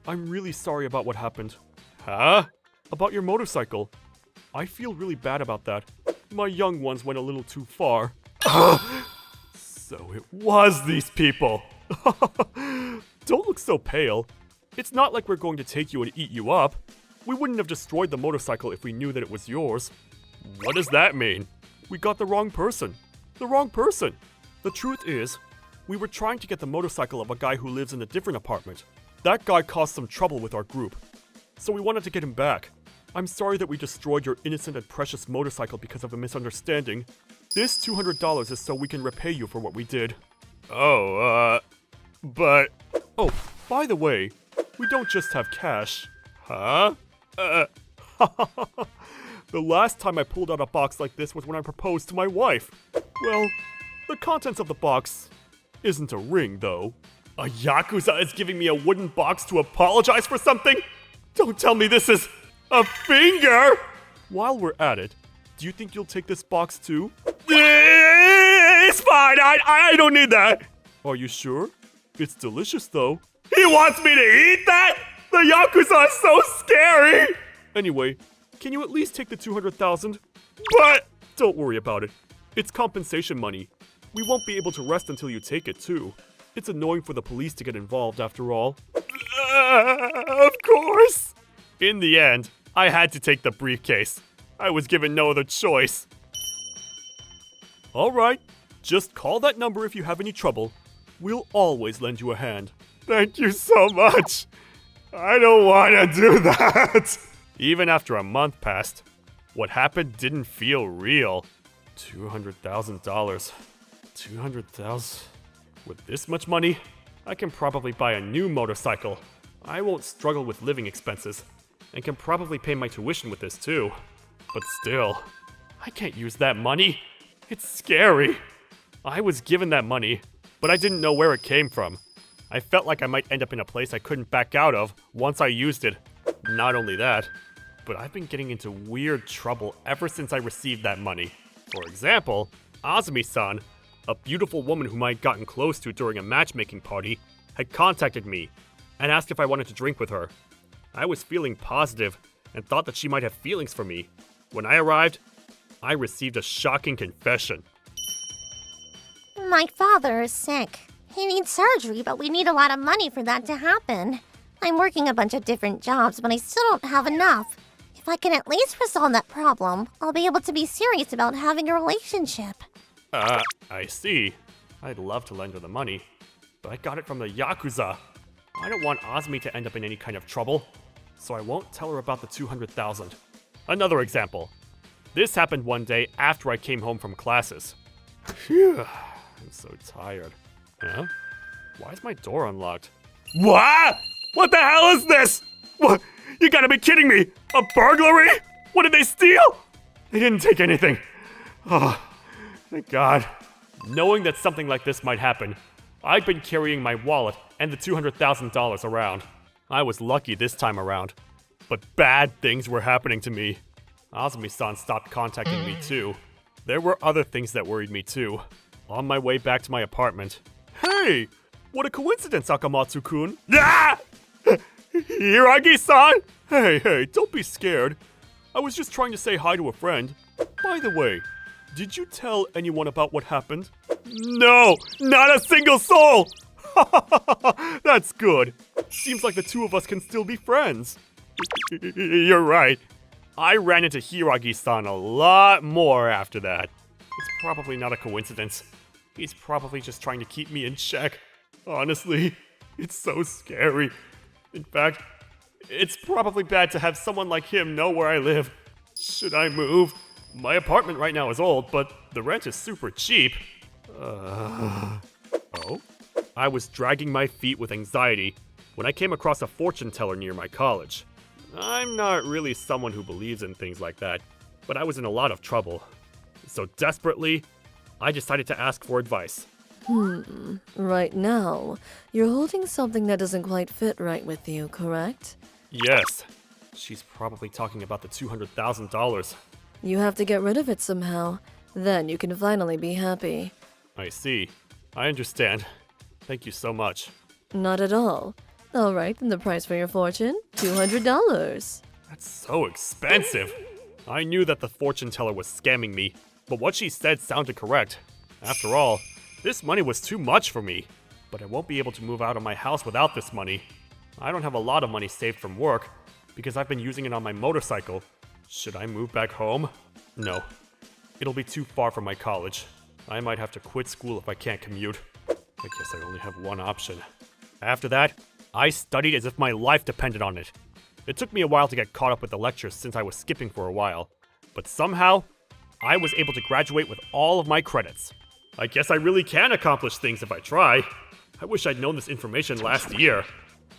I'm really sorry about what happened. Huh? About your motorcycle. I feel really bad about that. My young ones went a little too far. So it was these people. Don't look so pale. It's not like we're going to take you and eat you up. We wouldn't have destroyed the motorcycle if we knew that it was yours. What does that mean? We got the wrong person. The wrong person. The truth is, we were trying to get the motorcycle of a guy who lives in a different apartment. That guy caused some trouble with our group. So we wanted to get him back. I'm sorry that we destroyed your innocent and precious motorcycle because of a misunderstanding. This $200 is so we can repay you for what we did. But... Oh, by the way, we don't just have cash. Huh? The last time I pulled out a box like this was when I proposed to my wife. Well, the contents of the box isn't a ring, though. A Yakuza is giving me a wooden box to apologize for something? Don't tell me this is a finger! While we're at it, do you think you'll take this box too? It's fine, I don't need that. Are you sure? It's delicious, though. He wants me to eat that? The Yakuza is so scary! Anyway, can you at least take the $200,000? But don't worry about it. It's compensation money. We won't be able to rest until you take it, too. It's annoying for the police to get involved, after all. Of course! In the end, I had to take the briefcase. I was given no other choice. Alright, just call that number if you have any trouble. We'll always lend you a hand. Thank you so much! I don't want to do that! Even after a month passed, what happened didn't feel real. $200,000. $200,000? With this much money, I can probably buy a new motorcycle. I won't struggle with living expenses, and can probably pay my tuition with this too. But still, I can't use that money. It's scary. I was given that money, but I didn't know where it came from. I felt like I might end up in a place I couldn't back out of once I used it. Not only that, but I've been getting into weird trouble ever since I received that money. For example, Azumi-san, a beautiful woman whom I had gotten close to during a matchmaking party, had contacted me and asked if I wanted to drink with her. I was feeling positive and thought that she might have feelings for me. When I arrived, I received a shocking confession. My father is sick. He needs surgery, but we need a lot of money for that to happen. I'm working a bunch of different jobs, but I still don't have enough. If I can at least resolve that problem, I'll be able to be serious about having a relationship. I see. I'd love to lend her the money, but I got it from the Yakuza. I don't want Azumi to end up in any kind of trouble, so I won't tell her about the $200,000. Another example. This happened one day after I came home from classes. Phew, I'm so tired. Huh? Why is my door unlocked? What? What the hell is this? What? You gotta be kidding me! A burglary? What did they steal? They didn't take anything. Oh, thank God. Knowing that something like this might happen, I'd been carrying my wallet and the $200,000 around. I was lucky this time around, but bad things were happening to me. Azumi-san stopped contacting me too. There were other things that worried me too. On my way back to my apartment. Hey! What a coincidence, Akamatsu-kun! Ah! Hiragi-san! Hey, don't be scared. I was just trying to say hi to a friend. By the way, did you tell anyone about what happened? No! Not a single soul! That's good. Seems like the two of us can still be friends. You're right. I ran into Hiragi-san a lot more after that. It's probably not a coincidence. He's probably just trying to keep me in check. Honestly, it's so scary. In fact, it's probably bad to have someone like him know where I live. Should I move? My apartment right now is old, but the rent is super cheap. Oh? I was dragging my feet with anxiety when I came across a fortune teller near my college. I'm not really someone who believes in things like that, but I was in a lot of trouble. So desperately, I decided to ask for advice. Right now, you're holding something that doesn't quite fit right with you, correct? Yes. She's probably talking about the $200,000. You have to get rid of it somehow. Then you can finally be happy. I see. I understand. Thank you so much. Not at all. All right, then the price for your fortune? $200. That's so expensive. I knew that the fortune teller was scamming me, but what she said sounded correct. After all, this money was too much for me. But I won't be able to move out of my house without this money. I don't have a lot of money saved from work, because I've been using it on my motorcycle. Should I move back home? No. It'll be too far from my college. I might have to quit school if I can't commute. I guess I only have one option. After that, I studied as if my life depended on it. It took me a while to get caught up with the lectures since I was skipping for a while. But somehow, I was able to graduate with all of my credits. I guess I really can accomplish things if I try. I wish I'd known this information last year.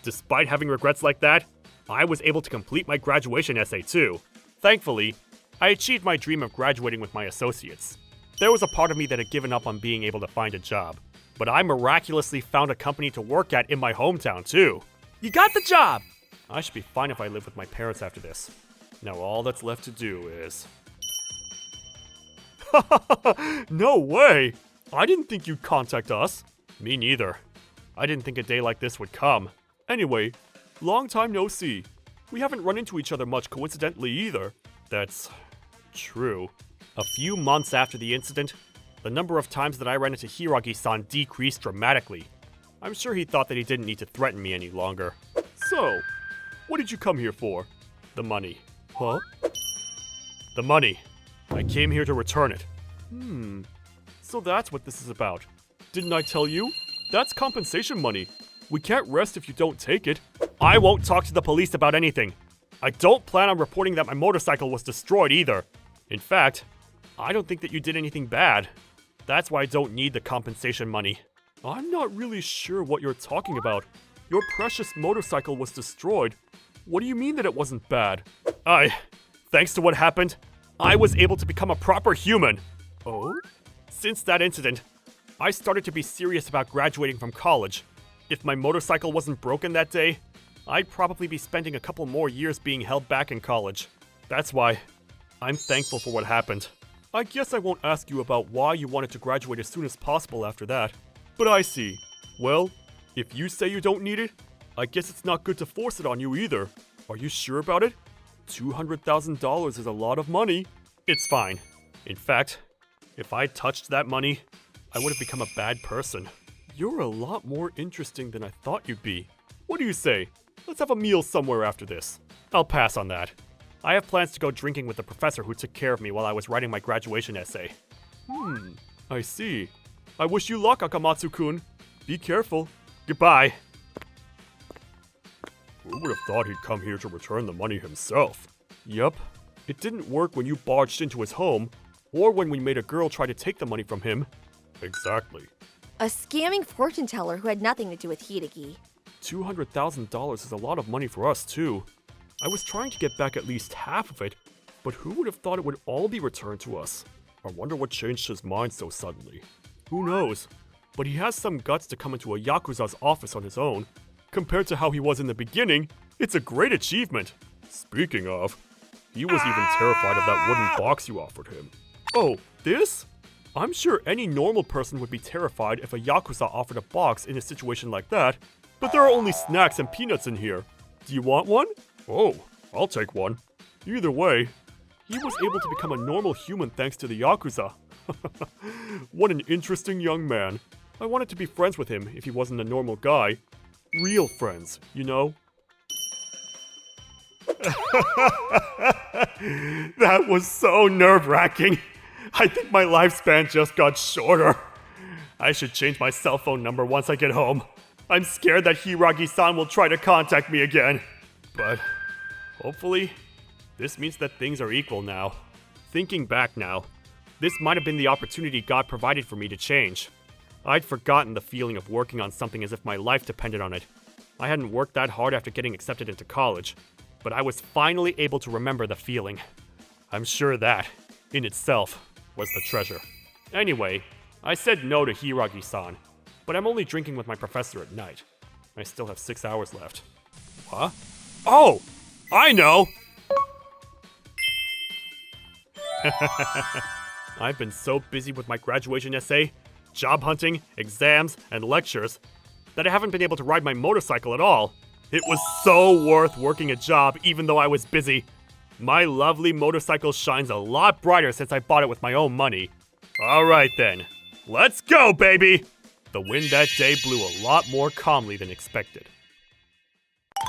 Despite having regrets like that, I was able to complete my graduation essay too. Thankfully, I achieved my dream of graduating with my associates. There was a part of me that had given up on being able to find a job, but I miraculously found a company to work at in my hometown too. You got the job! I should be fine if I live with my parents after this. Now all that's left to do is... No way! I didn't think you'd contact us. Me neither. I didn't think a day like this would come. Anyway, long time no see. We haven't run into each other much coincidentally either. That's true. A few months after the incident, the number of times that I ran into Hiragi-san decreased dramatically. I'm sure he thought that he didn't need to threaten me any longer. So, what did you come here for? The money. Huh? The money. I came here to return it. So that's what this is about. Didn't I tell you? That's compensation money. We can't rest if you don't take it. I won't talk to the police about anything. I don't plan on reporting that my motorcycle was destroyed either. In fact, I don't think that you did anything bad. That's why I don't need the compensation money. I'm not really sure what you're talking about. Your precious motorcycle was destroyed. What do you mean that it wasn't bad? Thanks to what happened, I was able to become a proper human. Oh? Since that incident, I started to be serious about graduating from college. If my motorcycle wasn't broken that day, I'd probably be spending a couple more years being held back in college. That's why I'm thankful for what happened. I guess I won't ask you about why you wanted to graduate as soon as possible after that. But I see. Well, if you say you don't need it, I guess it's not good to force it on you either. Are you sure about it? $200,000 is a lot of money. It's fine. In fact, if I touched that money, I would have become a bad person. You're a lot more interesting than I thought you'd be. What do you say? Let's have a meal somewhere after this. I'll pass on that. I have plans to go drinking with the professor who took care of me while I was writing my graduation essay. I see. I wish you luck, Akamatsu-kun. Be careful. Goodbye. Who would have thought he'd come here to return the money himself? Yup. It didn't work when you barged into his home, or when we made a girl try to take the money from him. Exactly. A scamming fortune teller who had nothing to do with Hideki. $200,000 is a lot of money for us, too. I was trying to get back at least half of it, but who would have thought it would all be returned to us? I wonder what changed his mind so suddenly. Who knows? But he has some guts to come into a Yakuza's office on his own. Compared to how he was in the beginning, it's a great achievement. Speaking of, he was even terrified of that wooden box you offered him. Oh, this? I'm sure any normal person would be terrified if a Yakuza offered a box in a situation like that, but there are only snacks and peanuts in here. Do you want one? Oh, I'll take one. Either way, he was able to become a normal human thanks to the Yakuza. What an interesting young man. I wanted to be friends with him if he wasn't a normal guy. Real friends, you know? That was so nerve-wracking. I think my lifespan just got shorter. I should change my cell phone number once I get home. I'm scared that Hiragi-san will try to contact me again. But hopefully, this means that things are equal now. Thinking back now, this might have been the opportunity God provided for me to change. I'd forgotten the feeling of working on something as if my life depended on it. I hadn't worked that hard after getting accepted into college, but I was finally able to remember the feeling. I'm sure that, in itself, was the treasure. Anyway, I said no to Hiragi-san, but I'm only drinking with my professor at night. I still have 6 hours left. Huh? Oh! I know! I've been so busy with my graduation essay, job hunting, exams, and lectures that I haven't been able to ride my motorcycle at all. It was so worth working a job even though I was busy. My lovely motorcycle shines a lot brighter since I bought it with my own money. Alright then, let's go, baby! The wind that day blew a lot more calmly than expected.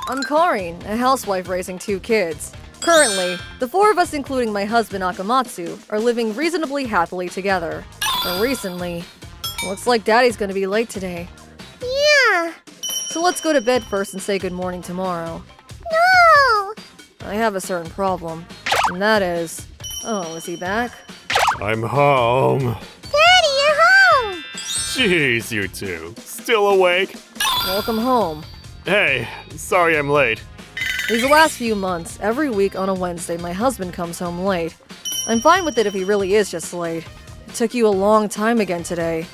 I'm Karin, a housewife raising 2 kids. Currently, the 4 of us, including my husband Akamatsu, are living reasonably happily together. But recently, looks like Daddy's gonna be late today. Yeah. So let's go to bed first and say good morning tomorrow. No. I have a certain problem, and that is... Oh, is he back? I'm home. Daddy, you're home. Jeez, you two. Still awake? Welcome home. Hey, sorry I'm late. These last few months, every week on a Wednesday, my husband comes home late. I'm fine with it if he really is just late. It took you a long time again today.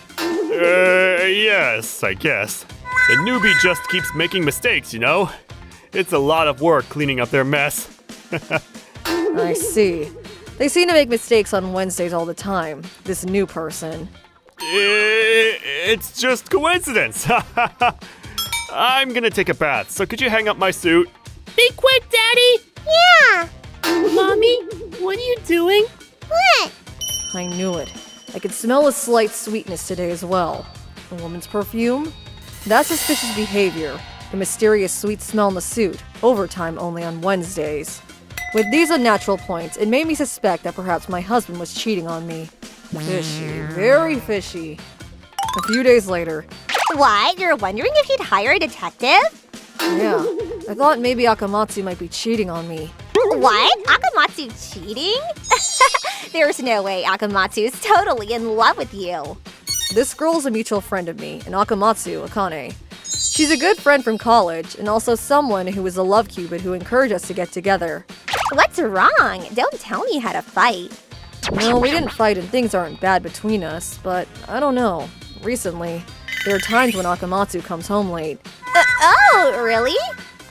Yes, I guess. The newbie just keeps making mistakes, you know? It's a lot of work cleaning up their mess. I see. They seem to make mistakes on Wednesdays all the time, this new person. It's just coincidence. I'm gonna take a bath, so could you hang up my suit? Be quick, Daddy! Yeah. Mommy, what are you doing? What? I knew it. I could smell a slight sweetness today as well. A woman's perfume? That's suspicious behavior. The mysterious sweet smell in the suit. Overtime only on Wednesdays. With these unnatural points, it made me suspect that perhaps my husband was cheating on me. Fishy. Very fishy. A few days later. What? You're wondering if you'd hire a detective? Yeah, I thought maybe Akamatsu might be cheating on me. What? Akamatsu cheating? There's no way Akamatsu is totally in love with you. This girl's a mutual friend of me, and Akamatsu, Akane. She's a good friend from college, and also someone who is a love cupid who encouraged us to get together. What's wrong? Don't tell me you had a fight. No, we didn't fight and things aren't bad between us, but I don't know. Recently, there are times when Akamatsu comes home late. Oh, really?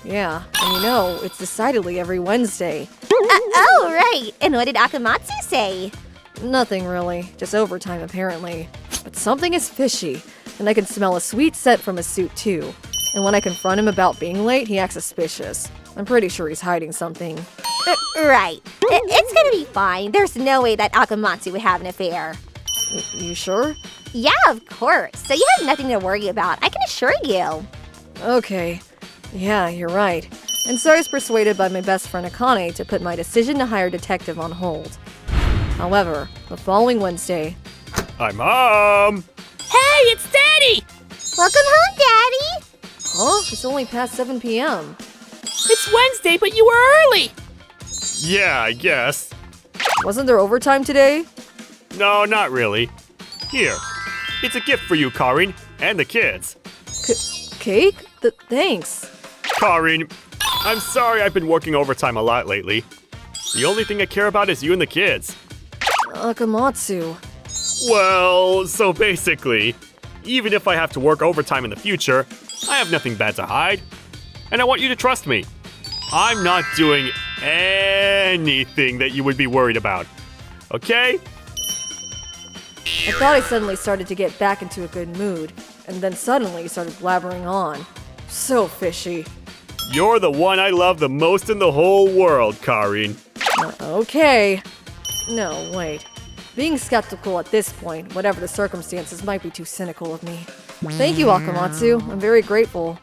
Yeah, and you know, it's decidedly every Wednesday. Oh, right. And what did Akamatsu say? Nothing really, just overtime apparently. But something is fishy, and I can smell a sweet scent from his suit too. And when I confront him about being late, he acts suspicious. I'm pretty sure he's hiding something. Right. It's gonna be fine. There's no way that Akamatsu would have an affair. You sure? Yeah, of course. So you have nothing to worry about, I can assure you. Okay. Yeah, you're right. And so I was persuaded by my best friend Akane to put my decision to hire a detective on hold. However, the following Wednesday... I'm home! Hey, it's Daddy! Welcome home, Daddy. Huh? It's only past 7 p.m. It's Wednesday, but you were early! Yeah, I guess. Wasn't there overtime today? No, not really. Here. It's a gift for you, Karin, and the kids. Cake? Thanks. Karin, I'm sorry I've been working overtime a lot lately. The only thing I care about is you and the kids. Akamatsu. Well, so basically, even if I have to work overtime in the future, I have nothing bad to hide. And I want you to trust me. I'm not doing anything that you would be worried about. Okay? I thought I suddenly started to get back into a good mood, and then suddenly he started blabbering on. So fishy. You're the one I love the most in the whole world, Karin. Okay. No, wait. Being skeptical at this point, whatever the circumstances, might be too cynical of me. Thank you, Akamatsu. I'm very grateful.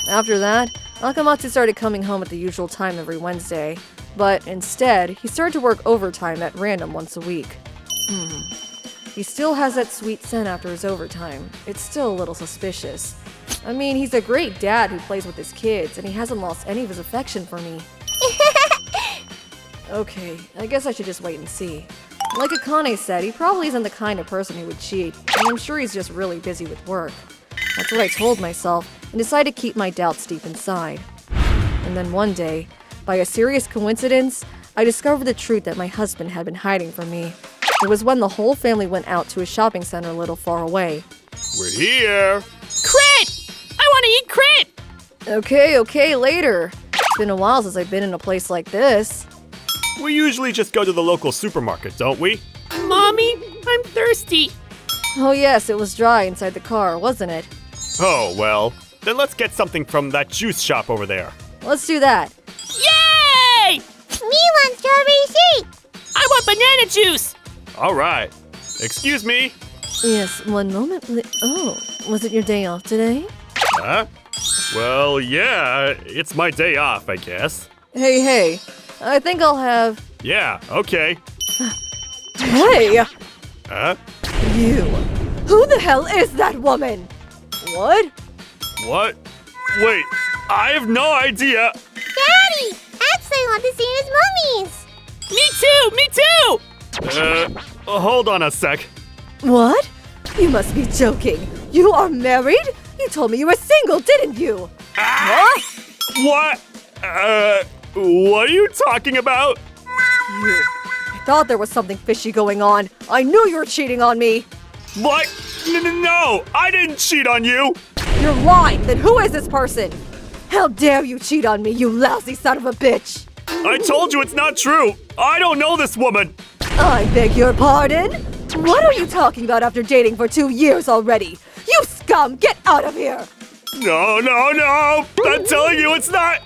After that, Akamatsu started coming home at the usual time every Wednesday, but instead, he started to work overtime at random once a week. He still has that sweet scent after his overtime. It's still a little suspicious. I mean, he's a great dad who plays with his kids, and he hasn't lost any of his affection for me. Okay, I guess I should just wait and see. Like Akane said, he probably isn't the kind of person who would cheat, and I'm sure he's just really busy with work. That's what I told myself, and decided to keep my doubts deep inside. And then one day, by a serious coincidence, I discovered the truth that my husband had been hiding from me. It was when the whole family went out to a shopping center a little far away. We're here. Crit! I want to eat crit! Okay, later. It's been a while since I've been in a place like this. We usually just go to the local supermarket, don't we? Mommy, I'm thirsty. Oh yes, it was dry inside the car, wasn't it? Oh, well. Then let's get something from that juice shop over there. Let's do that. Yay! Me want strawberry shake. I want banana juice. All right. Excuse me. Yes, one moment, Oh, was it your day off today? Huh? Well, yeah, it's my day off, I guess. Hey, I think I'll have... Yeah, okay. Hey! Huh? You! Who the hell is that woman? What? What? Wait, I have no idea. Daddy! Actually, I want to see his mummies. Me too! Hold on a sec. What? You must be joking. You are married? You told me you were single, didn't you? Ah! What? What are you talking about? You. I thought there was something fishy going on. I knew you were cheating on me. What? No, I didn't cheat on you. You're lying. Then who is this person? How dare you cheat on me, you lousy son of a bitch! I told you it's not true. I don't know this woman. I beg your pardon? What are you talking about after dating for 2 years already? You scum! Get out of here! No. I'm telling you it's not.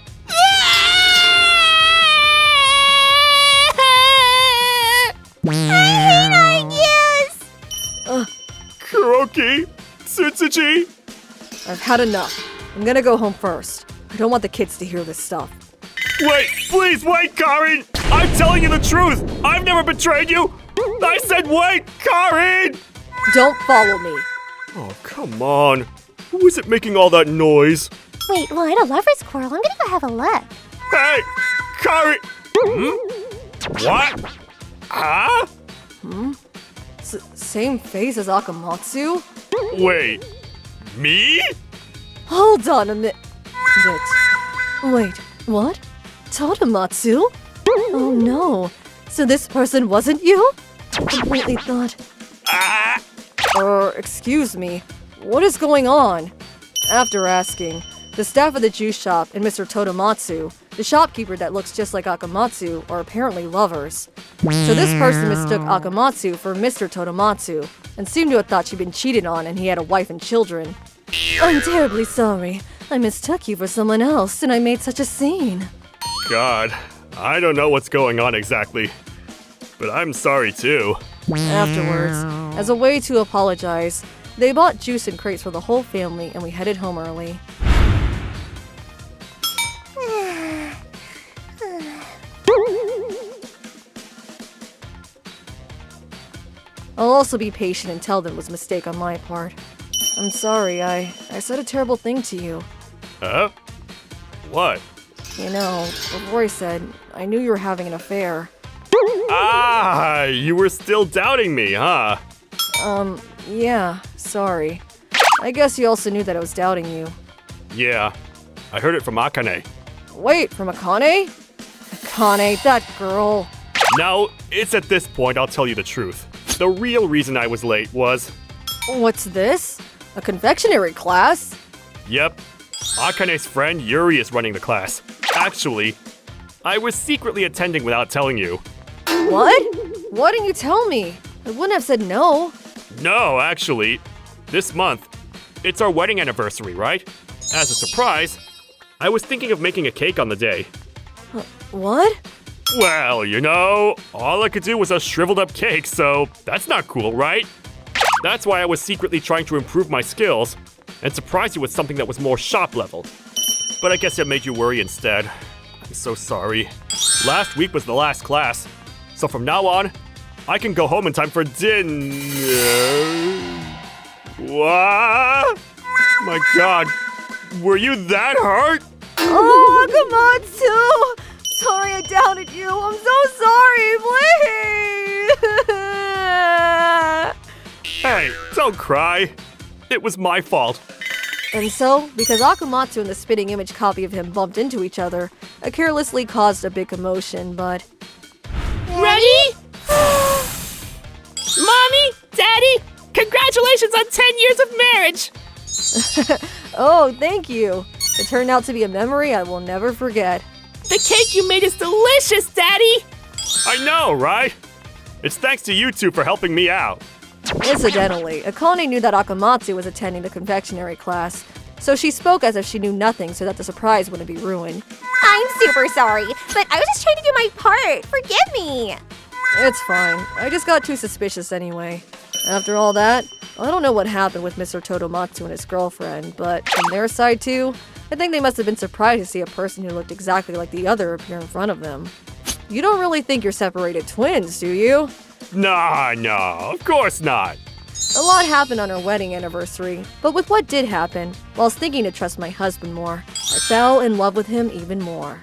Kuroki, Tsutsuji. I've had enough. I'm gonna go home first. I don't want the kids to hear this stuff. Wait, please wait, Karin. I'm telling you the truth. I've never betrayed you. I said wait, Karin. Don't follow me. Oh, come on. Who is it making all that noise? Wait, well, I had a lover's quarrel. I'm gonna go have a look. Hey, Karin. What? Huh? Same face as Akamatsu? Wait, me? Hold on a minute. Wait, what? Totomatsu? Oh no. So this person wasn't you? I completely thought... excuse me. What is going on? After asking, the staff of the juice shop and Mr. Totomatsu, the shopkeeper that looks just like Akamatsu, are apparently lovers. So this person mistook Akamatsu for Mr. Totomatsu, and seemed to have thought she'd been cheated on and he had a wife and children. I'm terribly sorry. I mistook you for someone else, and I made such a scene. God, I don't know what's going on exactly. But I'm sorry too. Afterwards, as a way to apologize, they bought juice and crates for the whole family and we headed home early. I'll also be patient and tell them it was a mistake on my part. I'm sorry, I said a terrible thing to you. Huh? What? You know, before I said, I knew you were having an affair. Ah, you were still doubting me, huh? Yeah, sorry. I guess you also knew that I was doubting you. Yeah, I heard it from Akane. Wait, from Akane? Akane, that girl. Now, it's at this point I'll tell you the truth. The real reason I was late was... What's this? A confectionery class? Yep, Akane's friend Yuri is running the class. Actually, I was secretly attending without telling you. What? Why didn't you tell me? I wouldn't have said no. No, actually. This month, it's our wedding anniversary, right? As a surprise, I was thinking of making a cake on the day. What? Well, you know, all I could do was a shriveled up cake, so that's not cool, right? That's why I was secretly trying to improve my skills and surprise you with something that was more shop level. But I guess it made you worry instead. I'm so sorry. Last week was the last class, so from now on, I can go home in time for dinner. What? My God, were you that hurt? Oh, Akamatsu! Sorry I doubted you. I'm so sorry. Please. Hey, don't cry. It was my fault. And so, because Akamatsu and the spitting image copy of him bumped into each other, I carelessly caused a big commotion, but... Ready? Mommy, Daddy, congratulations on 10 years of marriage! Oh, thank you. It turned out to be a memory I will never forget. The cake you made is delicious, Daddy! I know, right? It's thanks to you two for helping me out. Incidentally, Akane knew that Akamatsu was attending the confectionery class, so she spoke as if she knew nothing so that the surprise wouldn't be ruined. I'm super sorry, but I was just trying to do my part. Forgive me. It's fine. I just got too suspicious anyway. After all that, I don't know what happened with Mr. Todomatsu and his girlfriend, but from their side too, I think they must have been surprised to see a person who looked exactly like the other appear in front of them. You don't really think you're separated twins, do you? Nah, no, of course not. A lot happened on our wedding anniversary, but with what did happen, whilst thinking to trust my husband more, I fell in love with him even more.